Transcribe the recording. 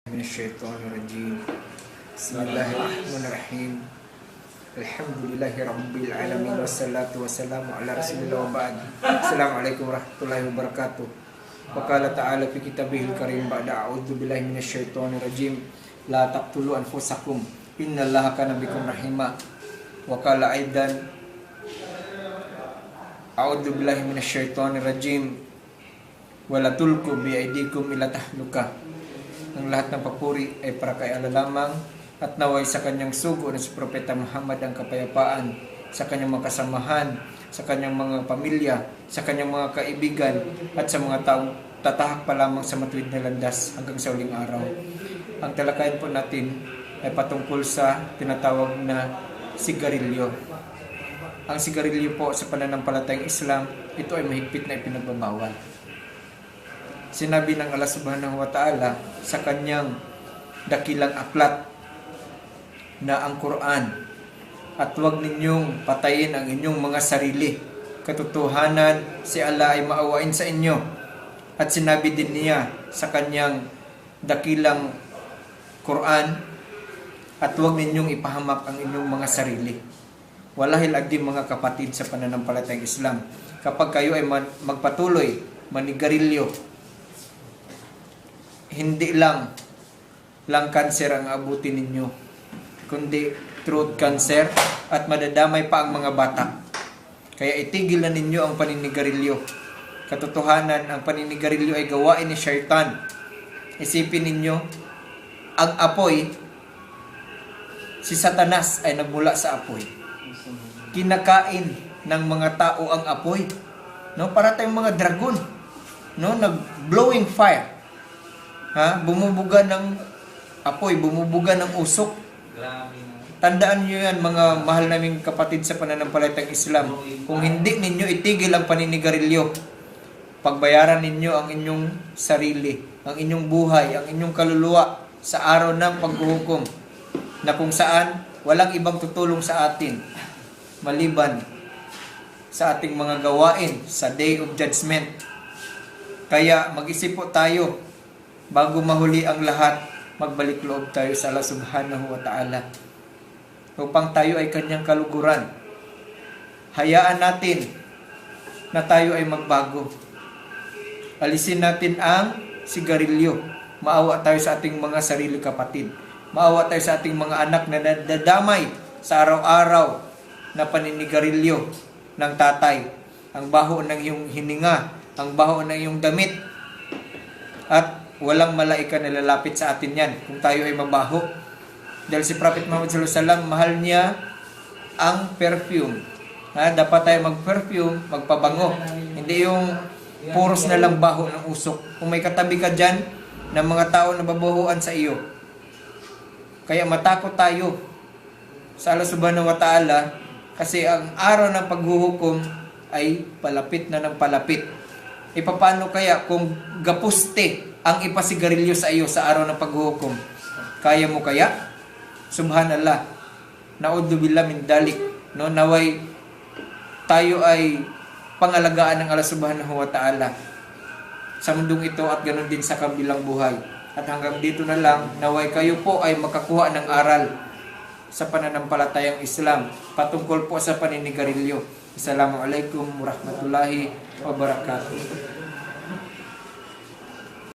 Minasyaitonirrajim. Bismillahirrahmanirrahim. Alhamdulillahi rabbil alamin wassalatu wassalamu ala rasulillah wa ba'd. Assalamualaikum warahmatullahi wabarakatuh. Wa qala ta'ala fi kitabihil karim ba'da a'udzu billahi minasyaitonirrajim. La taqtulu anfusakum innallaha kana bikum rahima. Wa qala aidan a'udzu billahi minasyaitonirrajim. Wa la tulqu bi aydikum ila tahluka. Ang lahat ng papuri ay para kay Allah lamang at naway sa kanyang sugo na si Propeta Muhammad ang kapayapaan sa kanyang mga kasamahan, sa kanyang mga pamilya, sa kanyang mga kaibigan at sa mga taong tatahak pa lamang sa matuwid na landas hanggang sa uling araw. Ang talakayan po natin ay patungkol sa tinatawag na sigarilyo. Ang sigarilyo po sa pananampalatayang Islam, ito ay mahigpit na ipinagbabawal. Sinabi ng Allah Subhanahu wa Ta'ala sa kanyang dakilang aklat na ang Quran, at huwag ninyong patayin ang inyong mga sarili. Katotohanan, si Allah ay maawain sa inyo. At sinabi din niya sa kanyang dakilang Quran, at huwag ninyong ipahamak ang inyong mga sarili. Walahil agdi mga kapatid sa pananampalatayang Islam, kapag kayo ay magpatuloy, manigarilyo, hindi lang cancer ang abutin ninyo, kundi throat cancer at madadamay pa ang mga bata. Kaya itigil na ninyo ang paninigarilyo. Katotohanan, ang paninigarilyo ay gawain ni Shaitan. Isipin ninyo, ang apoy, si Satanas ay nagmula sa apoy. Kinakain ng mga tao ang apoy. No, para tayong mga dragon, no, nag-blowing fire. Bumubuga ng apoy, bumubuga ng usok. Tandaan nyo yan, mga mahal naming kapatid sa pananampalatayang Islam. Kung hindi ninyo itigil ang paninigarilyo, pagbayaran ninyo ang inyong sarili, ang inyong buhay, ang inyong kaluluwa sa araw ng paghuhukom, na kung saan walang ibang tutulong sa atin maliban sa ating mga gawain sa Day of Judgment. Kaya mag-isip po tayo, bago mahuli ang lahat, magbalik loob tayo sa Allah Subhanahu wa Ta'ala upang tayo ay kanyang kaluguran. Hayaan natin na tayo ay magbago. Alisin natin ang sigarilyo. Maawa tayo sa ating mga sarili kapatid. Maawa tayo sa ating mga anak na nadadamay sa araw-araw na paninigarilyo ng tatay. Ang baho ng iyong hininga, ang baho ng iyong damit, at walang malaika na lalapit sa atin yan kung tayo ay mabaho. Dahil si Prophet Muhammad sallallahu alaihi wasallam, mahal niya ang perfume. Dapat tayo mag-perfume, magpabango. Hindi yung puros na lang baho ng usok. Kung may katabi ka dyan ng mga tao na babahuan sa iyo, kaya matakot tayo sa Allah Subhanahu wa Ta'ala, kasi ang araw ng paghuhukom ay palapit na ng palapit. Paano kaya kung gapuste ang ipasigarilyo sa iyo sa araw ng paghuhukom? Kaya mo kaya? Subhanallah. Na'udzubillah min dalik. No, naway tayo ay pangalagaan ng Allah Subhanahu wa Ta'ala sa mundong ito at ganoon din sa kabilang buhay. At hanggang dito na lang, naway kayo po ay makakuha ng aral sa pananampalatayang Islam patungkol po sa paninigarilyo. Assalamualaikum warahmatullahi wabarakatuh.